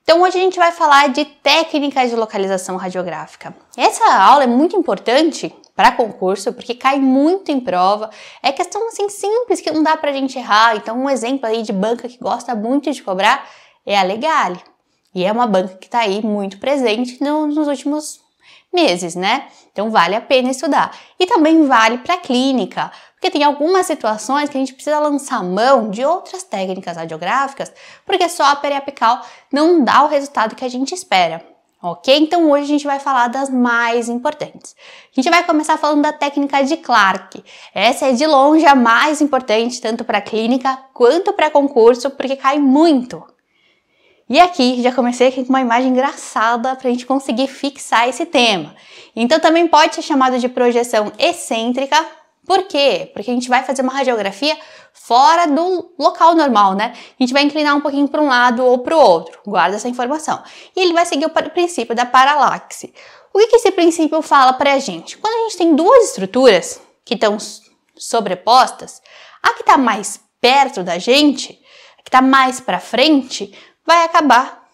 Então hoje a gente vai falar de técnicas de localização radiográfica. Essa aula é muito importante para concurso, porque cai muito em prova. É questão assim simples que não dá pra gente errar. Então um exemplo aí de banca que gosta muito de cobrar é a Legale. E é uma banca que está aí muito presente nos últimos meses, né? Então vale a pena estudar. E também vale para clínica, porque tem algumas situações que a gente precisa lançar mão de outras técnicas radiográficas, porque só a periapical não dá o resultado que a gente espera, ok? Então hoje a gente vai falar das mais importantes. A gente vai começar falando da técnica de Clark. Essa é de longe a mais importante, tanto para clínica quanto para concurso, porque cai muito. E aqui já comecei com uma imagem engraçada para a gente conseguir fixar esse tema. Então também pode ser chamado de projeção excêntrica. Por quê? Porque a gente vai fazer uma radiografia fora do local normal, né? A gente vai inclinar um pouquinho para um lado ou para o outro. Guarda essa informação. E ele vai seguir o princípio da paralaxe. O que esse princípio fala para a gente? Quando a gente tem duas estruturas que estão sobrepostas, a que está mais perto da gente, a que está mais para frente, vai acabar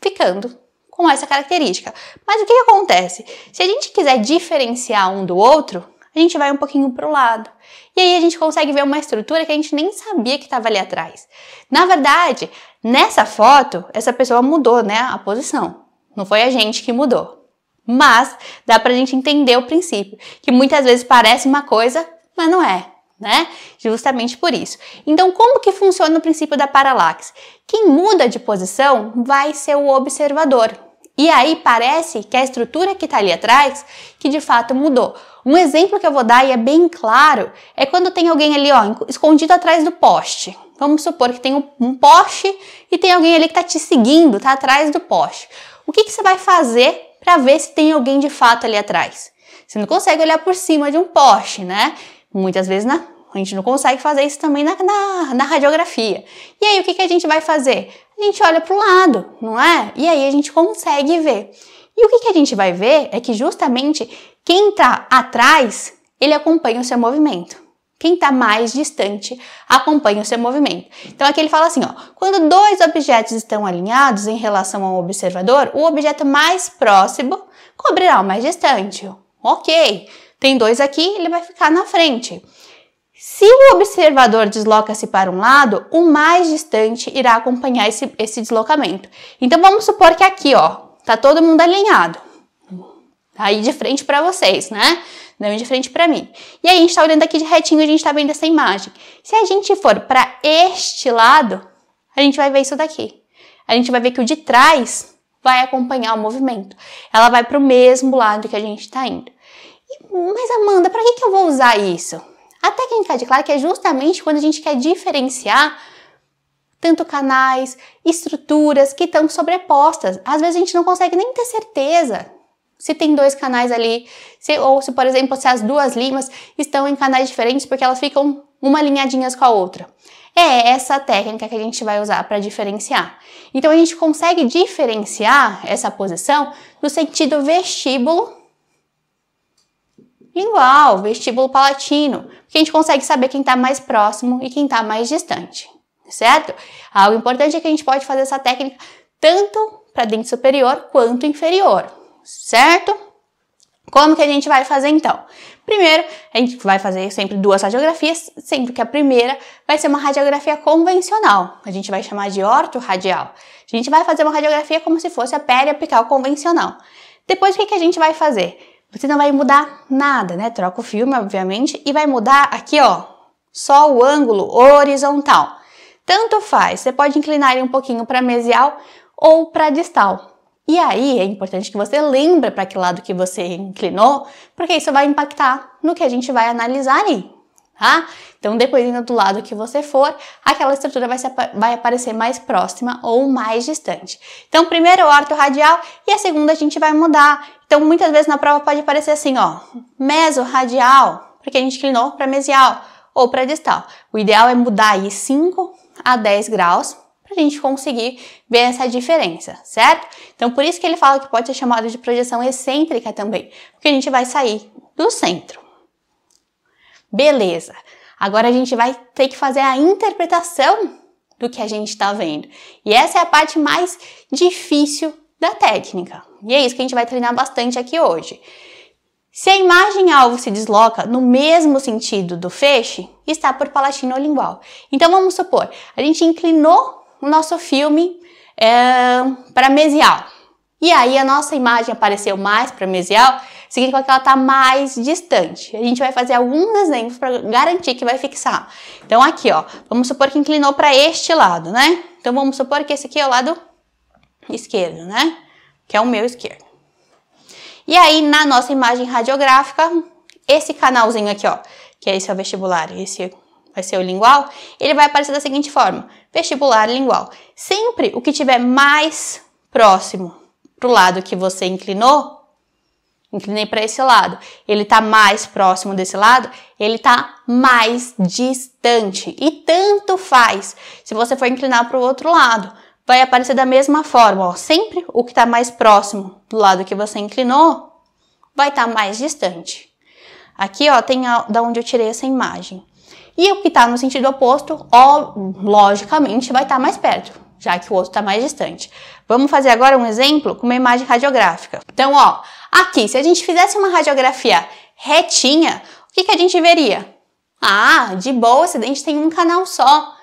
ficando com essa característica. Mas o que acontece? Se a gente quiser diferenciar um do outro, a gente vai um pouquinho para o lado. E aí a gente consegue ver uma estrutura que a gente nem sabia que estava ali atrás. Na verdade, nessa foto, essa pessoa mudou, né, a posição. Não foi a gente que mudou. Mas dá pra gente entender o princípio, que muitas vezes parece uma coisa, mas não é. Né? Justamente por isso. Então, como que funciona o princípio da paralaxe? Quem muda de posição vai ser o observador. E aí parece que a estrutura que está ali atrás, que de fato mudou. Um exemplo que eu vou dar, e é bem claro, é quando tem alguém ali, ó, escondido atrás do poste. Vamos supor que tem um poste e tem alguém ali que está te seguindo, está atrás do poste. O que você vai fazer para ver se tem alguém de fato ali atrás? Você não consegue olhar por cima de um poste, né? Muitas vezes a gente não consegue fazer isso também na radiografia. E aí o que a gente vai fazer? A gente olha para o lado, não é? E aí a gente consegue ver. E o que a gente vai ver é que justamente quem está atrás, ele acompanha o seu movimento. Quem está mais distante acompanha o seu movimento. Então aqui ele fala assim, ó, quando dois objetos estão alinhados em relação ao observador, o objeto mais próximo cobrirá o mais distante. Ok. Tem dois aqui, ele vai ficar na frente. Se o observador desloca-se para um lado, o mais distante irá acompanhar esse deslocamento. Então vamos supor que aqui, ó, tá todo mundo alinhado. Aí de frente para vocês, né? Não de frente para mim. E aí a gente tá olhando aqui de retinho, a gente tá vendo essa imagem. Se a gente for para este lado, a gente vai ver isso daqui. A gente vai ver que o de trás vai acompanhar o movimento. Ela vai para o mesmo lado que a gente tá indo. Mas Amanda, para que eu vou usar isso? A técnica de Clark é justamente quando a gente quer diferenciar tanto canais, estruturas que estão sobrepostas. Às vezes a gente não consegue nem ter certeza se tem dois canais ali, ou se, por exemplo, se as duas limas estão em canais diferentes porque elas ficam uma alinhadinhas com a outra. É essa técnica que a gente vai usar para diferenciar. Então a gente consegue diferenciar essa posição no sentido vestíbulo lingual, vestíbulo palatino, porque a gente consegue saber quem está mais próximo e quem está mais distante, certo? Algo importante é que a gente pode fazer essa técnica tanto para dente superior quanto inferior, certo? Como que a gente vai fazer então? Primeiro, a gente vai fazer sempre duas radiografias, sendo que a primeira vai ser uma radiografia convencional, a gente vai chamar de ortorradial. A gente vai fazer uma radiografia como se fosse a periapical convencional. Depois, o que a gente vai fazer? Você não vai mudar nada, né? Troca o filme, obviamente, e vai mudar aqui, ó, só o ângulo horizontal. Tanto faz, você pode inclinar ele um pouquinho para mesial ou para distal. E aí é importante que você lembre para que lado que você inclinou, porque isso vai impactar no que a gente vai analisar ali, tá? Então, dependendo do lado que você for, aquela estrutura vai aparecer mais próxima ou mais distante. Então, primeiro ortorradial e a segunda a gente vai mudar. Então, muitas vezes na prova pode aparecer assim, ó, mesorradial, porque a gente inclinou para mesial ou para distal. O ideal é mudar aí 5 a 10 graus para a gente conseguir ver essa diferença, certo? Então, por isso que ele fala que pode ser chamado de projeção excêntrica também, porque a gente vai sair do centro. Beleza. Agora a gente vai ter que fazer a interpretação do que a gente está vendo. E essa é a parte mais difícil da técnica. E é isso que a gente vai treinar bastante aqui hoje. Se a imagem-alvo se desloca no mesmo sentido do feixe, está por palatino ou lingual. Então vamos supor, a gente inclinou o nosso filme para mesial. E aí a nossa imagem apareceu mais para mesial, significa que ela está mais distante. A gente vai fazer alguns exemplos para garantir que vai fixar. Então aqui, ó, vamos supor que inclinou para este lado, né? Então vamos supor que esse aqui é o lado esquerdo, né? Que é o meu esquerdo. E aí, na nossa imagem radiográfica, esse canalzinho aqui, ó, que esse é o vestibular, esse vai ser o lingual, ele vai aparecer da seguinte forma, vestibular lingual. Sempre o que tiver mais próximo pro lado que você inclinou, inclinei para esse lado, ele tá mais próximo desse lado, ele tá mais distante. E tanto faz, se você for inclinar para o outro lado, vai aparecer da mesma forma, ó. Sempre o que está mais próximo do lado que você inclinou vai estar mais distante. Aqui, ó, tem da onde eu tirei essa imagem. E o que está no sentido oposto, ó, logicamente, vai estar mais perto, já que o outro está mais distante. Vamos fazer agora um exemplo com uma imagem radiográfica. Então, ó, aqui, se a gente fizesse uma radiografia retinha, o que a gente veria? Ah, de boa, esse dente tem um canal só.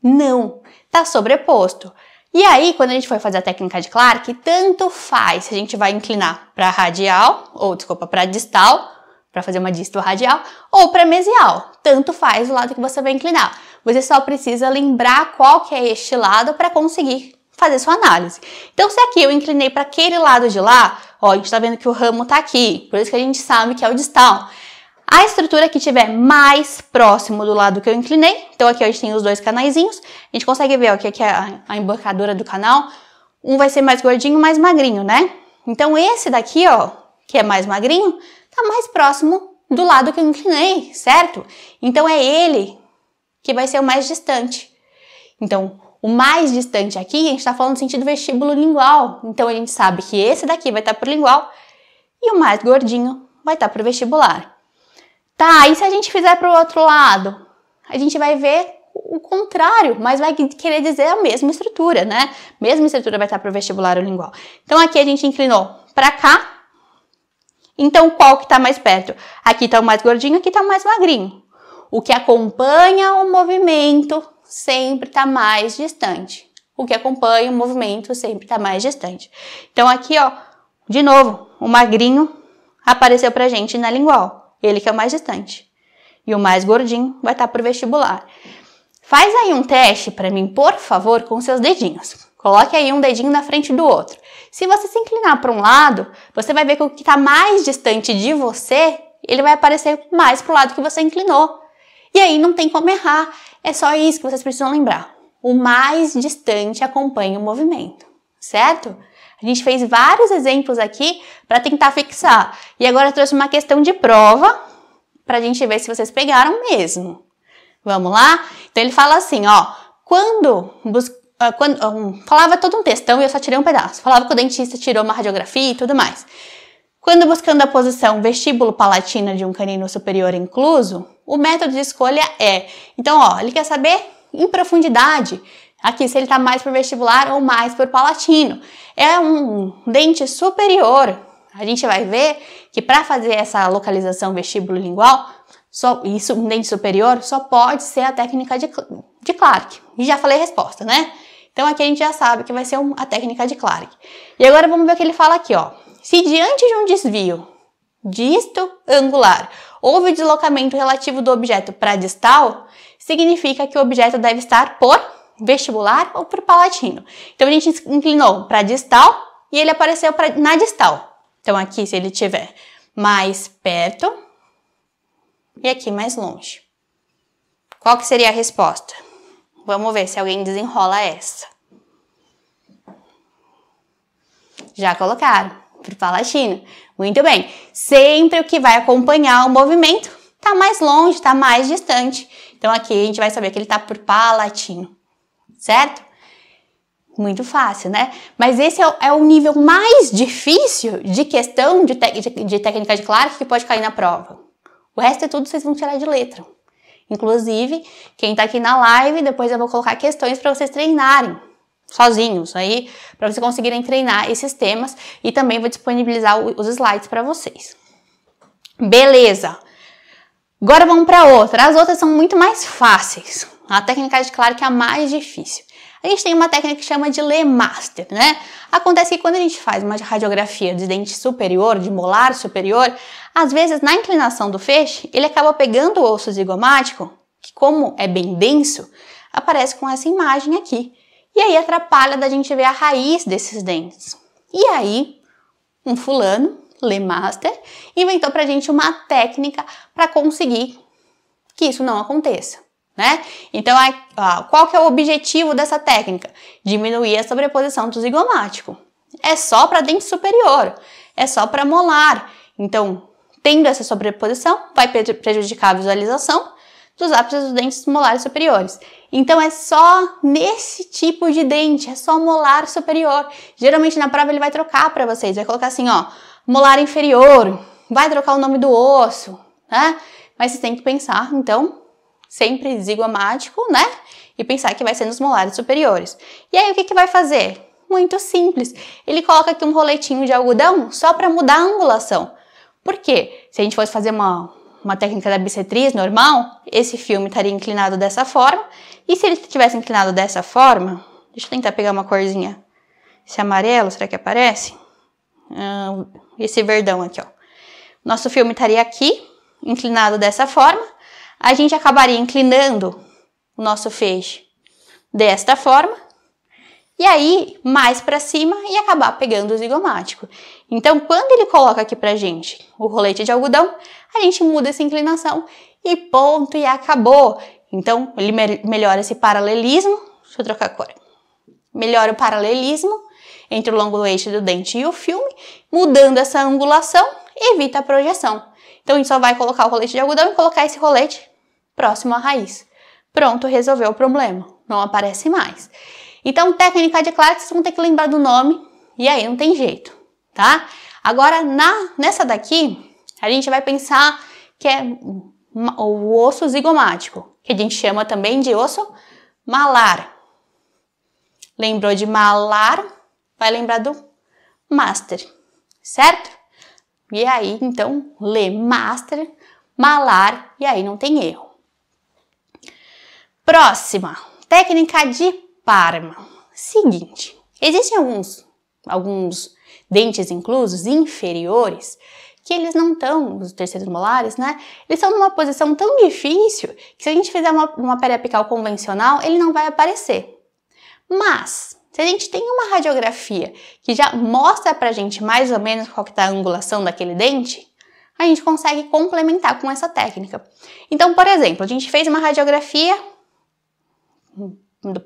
Não, está sobreposto. E aí, quando a gente for fazer a técnica de Clark, tanto faz se a gente vai inclinar para radial, ou desculpa, para distal, para fazer uma distal radial, ou para mesial. Tanto faz o lado que você vai inclinar. Você só precisa lembrar qual que é este lado para conseguir fazer sua análise. Então, se aqui eu inclinei para aquele lado de lá, ó, a gente está vendo que o ramo está aqui, por isso que a gente sabe que é o distal. A estrutura que estiver mais próximo do lado que eu inclinei, então aqui a gente tem os dois canaizinhos, a gente consegue ver ó, que aqui é a embocadura do canal, um vai ser mais gordinho, mais magrinho, né? Então esse daqui, ó, que é mais magrinho, tá mais próximo do lado que eu inclinei, certo? Então é ele que vai ser o mais distante. Então, o mais distante aqui, a gente tá falando no sentido vestíbulo lingual, então a gente sabe que esse daqui vai estar pro lingual e o mais gordinho vai estar pro vestibular. Tá, e se a gente fizer para o outro lado? A gente vai ver o contrário, mas vai querer dizer a mesma estrutura, né? Mesma estrutura vai estar para o vestibular ou lingual. Então, aqui a gente inclinou para cá. Então, qual que está mais perto? Aqui está o mais gordinho, aqui está o mais magrinho. O que acompanha o movimento sempre está mais distante. O que acompanha o movimento sempre está mais distante. Então, aqui, ó, de novo, o magrinho apareceu pra gente na lingual. Ele que é o mais distante. E o mais gordinho vai estar pro vestibular. Faz aí um teste para mim, por favor, com seus dedinhos. Coloque aí um dedinho na frente do outro. Se você se inclinar para um lado, você vai ver que o que está mais distante de você, ele vai aparecer mais pro lado que você inclinou. E aí não tem como errar. É só isso que vocês precisam lembrar. O mais distante acompanha o movimento, certo? A gente fez vários exemplos aqui para tentar fixar. E agora eu trouxe uma questão de prova para a gente ver se vocês pegaram mesmo. Vamos lá? Então ele fala assim, ó. Falava todo um textão e eu só tirei um pedaço. Falava que o dentista tirou uma radiografia e tudo mais. Quando buscando a posição vestíbulo-palatina de um canino superior incluso, o método de escolha é... Então, ó, ele quer saber em profundidade... Aqui, se ele está mais por vestibular ou mais por palatino. É um dente superior. A gente vai ver que para fazer essa localização vestíbulo-lingual, um dente superior, só pode ser a técnica de Clark. E já falei a resposta, né? Então aqui a gente já sabe que vai ser a técnica de Clark. E agora vamos ver o que ele fala aqui, ó. Se diante de um desvio disto-angular houve deslocamento relativo do objeto para distal, significa que o objeto deve estar por vestibular ou por palatino. Então a gente inclinou para distal e ele apareceu na distal. Então aqui, se ele estiver mais perto e aqui mais longe. Qual que seria a resposta? Vamos ver se alguém desenrola essa. Já colocaram, por palatino. Muito bem. Sempre o que vai acompanhar o movimento está mais longe, está mais distante. Então aqui a gente vai saber que ele está por palatino. Certo? Muito fácil, né? Mas esse é o nível mais difícil de questão de técnica de Clark que pode cair na prova. O resto é tudo vocês vão tirar de letra. Inclusive, quem tá aqui na live, depois eu vou colocar questões para vocês treinarem sozinhos aí, para vocês conseguirem treinar esses temas e também vou disponibilizar os slides para vocês. Beleza! Agora vamos para outra. As outras são muito mais fáceis. A técnica de Clarke é a mais difícil. A gente tem uma técnica que chama de Lemaster, né? Acontece que quando a gente faz uma radiografia de dente superior, de molar superior, às vezes na inclinação do feixe, ele acaba pegando o osso zigomático, que como é bem denso, aparece com essa imagem aqui. E aí atrapalha da gente ver a raiz desses dentes. E aí, um fulano, Lemaster, inventou pra gente uma técnica para conseguir que isso não aconteça, né? Então, qual que é o objetivo dessa técnica? Diminuir a sobreposição do zigomático. É só para dente superior, é só para molar. Então, tendo essa sobreposição, vai prejudicar a visualização dos ápices dos dentes molares superiores. Então, é só nesse tipo de dente, é só molar superior. Geralmente, na prova, ele vai trocar para vocês, vai colocar assim, ó, molar inferior, vai trocar o nome do osso, né? Mas você tem que pensar, então, sempre zigomático, né? E pensar que vai ser nos molares superiores. E aí, o que vai fazer? Muito simples. Ele coloca aqui um roletinho de algodão só para mudar a angulação. Por quê? Se a gente fosse fazer uma técnica da bissetriz normal, esse filme estaria inclinado dessa forma. E se ele tivesse inclinado dessa forma, deixa eu tentar pegar uma corzinha. Esse amarelo, será que aparece? Esse verdão aqui, ó. Nosso filme estaria aqui, inclinado dessa forma. A gente acabaria inclinando o nosso feixe desta forma. E aí, mais para cima e acabar pegando o zigomático. Então, quando ele coloca aqui pra gente o rolete de algodão, a gente muda essa inclinação e ponto, e acabou. Então, ele melhora esse paralelismo. Deixa eu trocar a cor. Melhora o paralelismo entre o longo do eixo do dente e o filme, mudando essa angulação, evita a projeção. Então, a gente só vai colocar o rolete de algodão e colocar esse rolete próximo à raiz. Pronto, resolveu o problema. Não aparece mais. Então, técnica de Clarke, vocês vão ter que lembrar do nome, e aí não tem jeito, tá? Agora, nessa daqui, a gente vai pensar que é o osso zigomático, que a gente chama também de osso malar. Lembrou de malar, vai lembrar do master, certo? E aí, então, Lemaster, malar, e aí não tem erro. Próxima, técnica de Parma. Seguinte, existem alguns dentes inclusos inferiores que eles não estão, os terceiros molares, né? Eles estão numa posição tão difícil que se a gente fizer uma periapical convencional, ele não vai aparecer. Mas, se a gente tem uma radiografia que já mostra pra gente mais ou menos qual que tá a angulação daquele dente, a gente consegue complementar com essa técnica. Então, por exemplo, a gente fez uma radiografia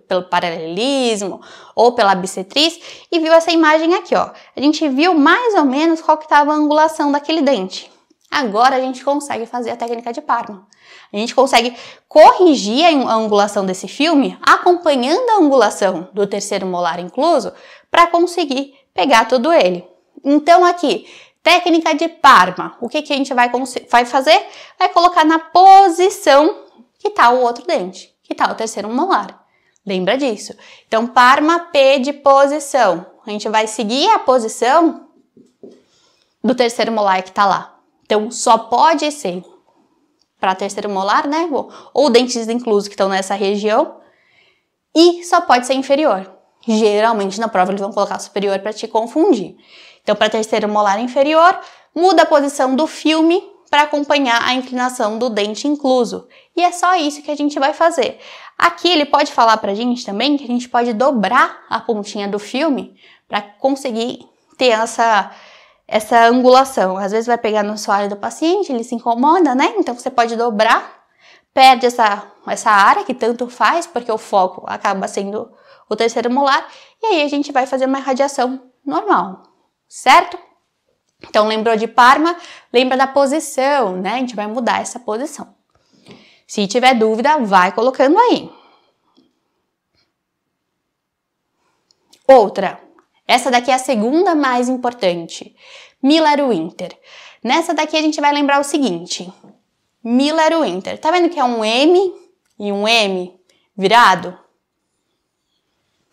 pelo paralelismo ou pela bissetriz e viu essa imagem aqui, ó. A gente viu mais ou menos qual que estava a angulação daquele dente. Agora a gente consegue fazer a técnica de Parma. A gente consegue corrigir a angulação desse filme acompanhando a angulação do terceiro molar incluso para conseguir pegar todo ele. Então aqui, técnica de Parma. O que a gente vai fazer? Vai colocar na posição que está o outro dente, que está o terceiro molar. Lembra disso. Então, Parma, P de posição. A gente vai seguir a posição do terceiro molar que tá lá. Então, só pode ser para terceiro molar, né? Ou dentes inclusos que estão nessa região. E só pode ser inferior. Geralmente, na prova, eles vão colocar superior para te confundir. Então, para terceiro molar inferior, muda a posição do filme para acompanhar a inclinação do dente incluso. E é só isso que a gente vai fazer. Aqui ele pode falar pra gente também que a gente pode dobrar a pontinha do filme para conseguir ter essa angulação. Às vezes vai pegar no assoalho do paciente, ele se incomoda, né? Então você pode dobrar, perde essa área que tanto faz, porque o foco acaba sendo o terceiro molar, e aí a gente vai fazer uma irradiação normal, certo? Então lembrou de Parma, lembra da posição, né? A gente vai mudar essa posição. Se tiver dúvida, vai colocando aí. Outra. Essa daqui é a segunda mais importante. Miller-Winter. Nessa daqui a gente vai lembrar o seguinte. Miller-Winter. Tá vendo que é um M e um M virado?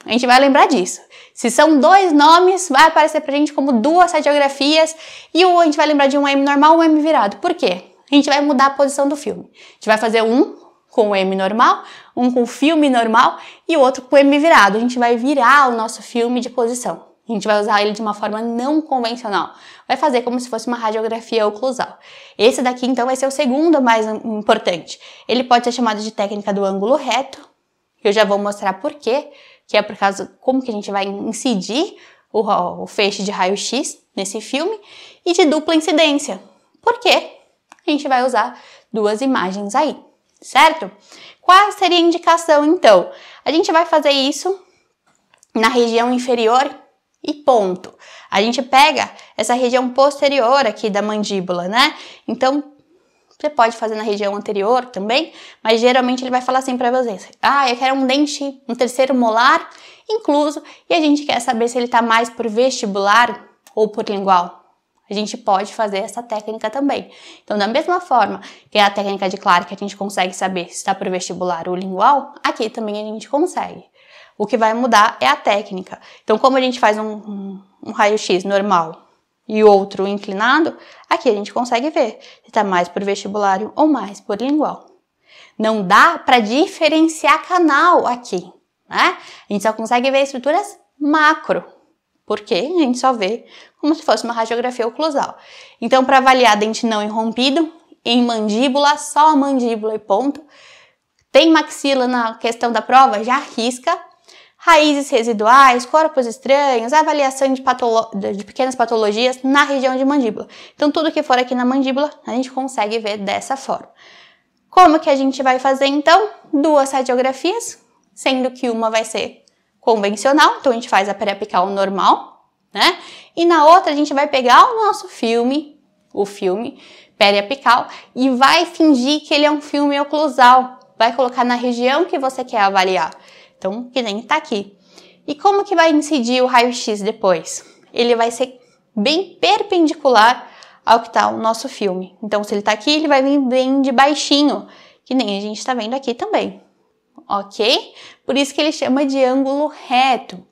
A gente vai lembrar disso. Se são dois nomes, vai aparecer pra gente como duas radiografias e a gente vai lembrar de um M normal e um M virado. Por quê? A gente vai mudar a posição do filme. A gente vai fazer um com o M normal, um com o filme normal e o outro com o M virado. A gente vai virar o nosso filme de posição. A gente vai usar ele de uma forma não convencional. Vai fazer como se fosse uma radiografia oclusal. Esse daqui, então, vai ser o segundo mais importante. Ele pode ser chamado de técnica do ângulo reto. Eu já vou mostrar por quê. Que é por causa como que a gente vai incidir o feixe de raio-x nesse filme. E de dupla incidência. Por quê? A gente vai usar duas imagens aí, certo? Qual seria a indicação, então? A gente vai fazer isso na região inferior e ponto. A gente pega essa região posterior aqui da mandíbula, né? Então, você pode fazer na região anterior também, mas geralmente ele vai falar assim pra vocês. Ah, eu quero um dente, um terceiro molar incluso, e a gente quer saber se ele tá mais por vestibular ou por lingual. A gente pode fazer essa técnica também. Então, da mesma forma que é a técnica de Clark, que a gente consegue saber se está por vestibular ou lingual, aqui também a gente consegue. O que vai mudar é a técnica. Então, como a gente faz um raio-x normal e outro inclinado, aqui a gente consegue ver se está mais por vestibular ou mais por lingual. Não dá para diferenciar canal aqui, né? A gente só consegue ver estruturas macro, porque a gente só vê como se fosse uma radiografia oclusal. Então, para avaliar dente não irrompido, em mandíbula, só a mandíbula e ponto. Tem maxila na questão da prova? Já risca. Raízes residuais, corpos estranhos, avaliação de pequenas patologias na região de mandíbula. Então, tudo que for aqui na mandíbula, a gente consegue ver dessa forma. Como que a gente vai fazer, então? Duas radiografias, sendo que uma vai ser convencional, então a gente faz a periapical normal, né? E na outra a gente vai pegar o nosso filme, o filme periapical, e vai fingir que ele é um filme oclusal. Vai colocar na região que você quer avaliar. Então, que nem tá aqui. E como que vai incidir o raio-x depois? Ele vai ser bem perpendicular ao que tá o nosso filme. Então, se ele tá aqui, ele vai vir bem de baixinho, que nem a gente tá vendo aqui também. Ok? Por isso que ele chama de ângulo reto.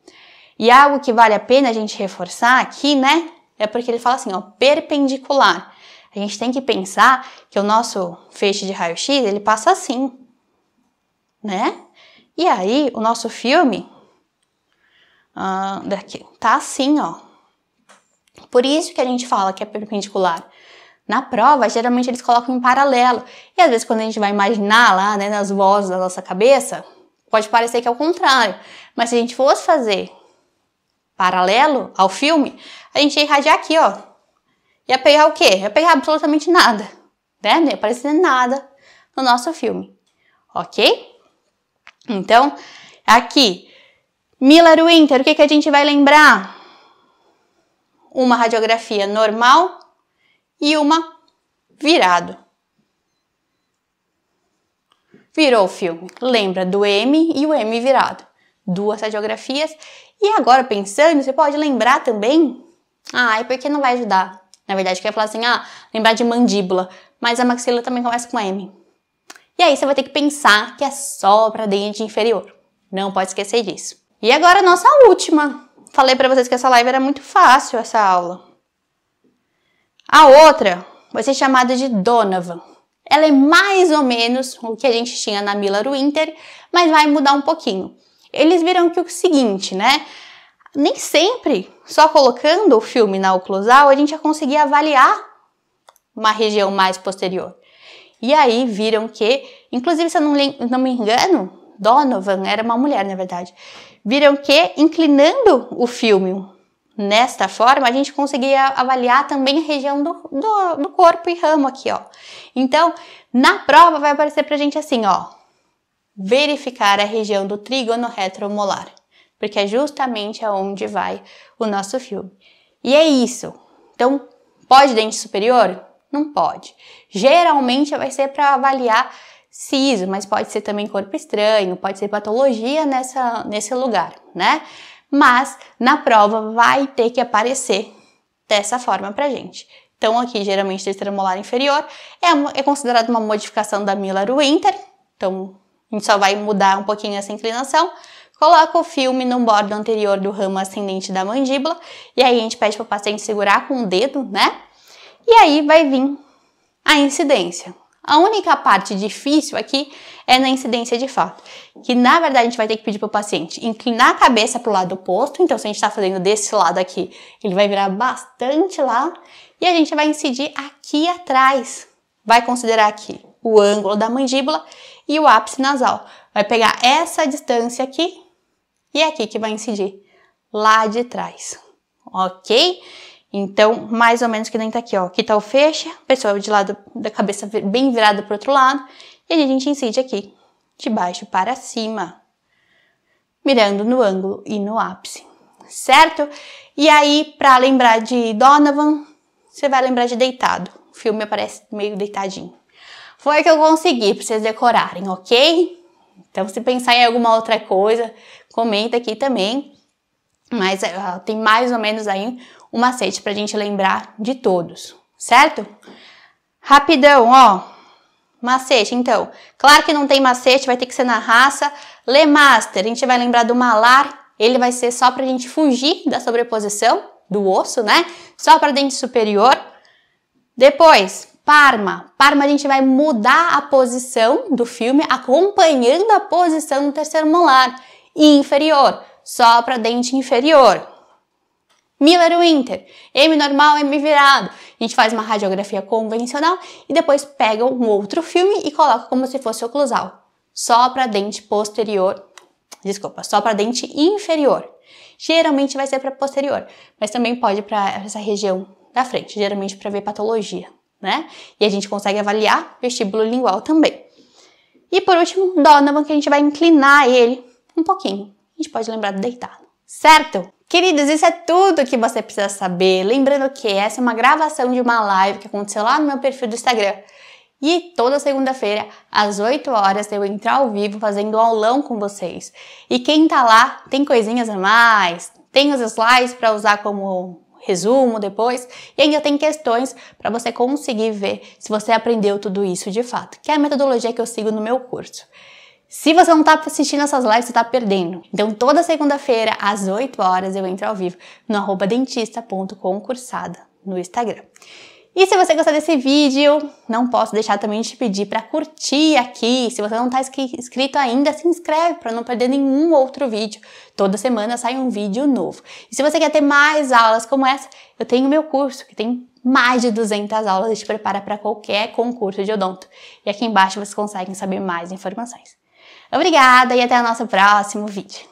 E algo que vale a pena a gente reforçar aqui, né? É porque ele fala assim, ó, perpendicular. A gente tem que pensar que o nosso feixe de raio-x, ele passa assim, né? E aí, o nosso filme, daqui, tá assim, ó. Por isso que a gente fala que é perpendicular. Na prova, geralmente eles colocam em paralelo. E às vezes, quando a gente vai imaginar lá, né, nas vozes da nossa cabeça, pode parecer que é o contrário. Mas se a gente fosse fazer paralelo ao filme, a gente ia irradiar aqui, ó. Ia pegar o quê? Ia pegar absolutamente nada, né? Não ia aparecer nada no nosso filme. Ok? Então, aqui, Miller-Winter, o que a gente vai lembrar? Uma radiografia normal e uma virado. Virou o filme. Lembra do M e o M virado. Duas radiografias. E agora, pensando, você pode lembrar também... Ah, e por que não vai ajudar? Na verdade, eu queria falar assim, lembrar de mandíbula. Mas a maxila também começa com M. E aí você vai ter que pensar que é só para dente inferior. Não pode esquecer disso. E agora a nossa última. Falei para vocês que essa live era muito fácil, essa aula. A outra vai ser chamada de Donovan. Ela é mais ou menos o que a gente tinha na Miller-Winter, mas vai mudar um pouquinho. Eles viram que o seguinte, né? Nem sempre, só colocando o filme na oclusal, a gente já conseguia avaliar uma região mais posterior. E aí viram que, inclusive se eu não me engano, Donovan era uma mulher, na verdade. Viram que, inclinando o filme nesta forma, a gente conseguia avaliar também a região do corpo e ramo aqui, ó. Então, na prova vai aparecer pra gente assim, ó. Verificar a região do trígono retromolar. Porque é justamente aonde vai o nosso filme. E é isso. Então, pode dente superior? Não pode. Geralmente vai ser para avaliar siso, mas pode ser também corpo estranho, pode ser patologia nesse lugar, né? Mas na prova vai ter que aparecer dessa forma pra gente. Então aqui, geralmente, terceiro molar inferior é considerado uma modificação da Miller-Winter. Então, a gente só vai mudar um pouquinho essa inclinação. Coloca o filme no bordo anterior do ramo ascendente da mandíbula. E aí a gente pede para o paciente segurar com o dedo, né? E aí vai vir a incidência. A única parte difícil aqui é na incidência de fato. Que na verdade a gente vai ter que pedir para o paciente inclinar a cabeça para o lado oposto. Então se a gente está fazendo desse lado aqui, ele vai virar bastante lá. E a gente vai incidir aqui atrás. Vai considerar aqui o ângulo da mandíbula e o ápice nasal. Vai pegar essa distância aqui e é aqui que vai incidir lá de trás. Ok? Então, mais ou menos que nem tá aqui, ó. Aqui tá o feixe, a pessoa de lado da cabeça bem virada pro outro lado. E a gente incide aqui, de baixo para cima, mirando no ângulo e no ápice, certo? E aí, pra lembrar de Donovan, você vai lembrar de deitado. O filme aparece meio deitadinho. Foi o que eu consegui pra vocês decorarem, ok? Então, se pensar em alguma outra coisa, comenta aqui também. Mas tem mais ou menos aí um macete pra gente lembrar de todos, certo? Rapidão, ó. Macete, então. Claro que não tem macete, vai ter que ser na raça. Lemaster, a gente vai lembrar do malar. Ele vai ser só pra gente fugir da sobreposição do osso, né? Só pra dente superior. Depois, Parma. Parma a gente vai mudar a posição do filme acompanhando a posição do terceiro molar. Inferior, só para dente inferior. Miller-Winter, M normal, M virado. A gente faz uma radiografia convencional e depois pega um outro filme e coloca como se fosse oclusal. Só para dente posterior, desculpa, só para dente inferior. Geralmente vai ser para posterior, mas também pode para essa região da frente, geralmente para ver patologia, né? E a gente consegue avaliar vestíbulo lingual também. E por último, Donovan, que a gente vai inclinar ele um pouquinho. A gente pode lembrar do deitado, certo? Queridos, isso é tudo que você precisa saber. Lembrando que essa é uma gravação de uma live que aconteceu lá no meu perfil do Instagram. E toda segunda-feira, às 8 horas, eu entro ao vivo fazendo um aulão com vocês. E quem tá lá tem coisinhas a mais, tem os slides para usar como resumo depois, e ainda tem questões para você conseguir ver se você aprendeu tudo isso de fato, que é a metodologia que eu sigo no meu curso. Se você não está assistindo essas lives, você está perdendo. Então, toda segunda-feira, às 8 horas, eu entro ao vivo no @dentista.concursada no Instagram. E se você gostar desse vídeo, não posso deixar também de te pedir para curtir aqui. Se você não está inscrito ainda, se inscreve para não perder nenhum outro vídeo. Toda semana sai um vídeo novo. E se você quer ter mais aulas como essa, eu tenho meu curso, que tem mais de 200 aulas e te prepara para qualquer concurso de odonto. E aqui embaixo vocês conseguem saber mais informações. Obrigada e até o nosso próximo vídeo.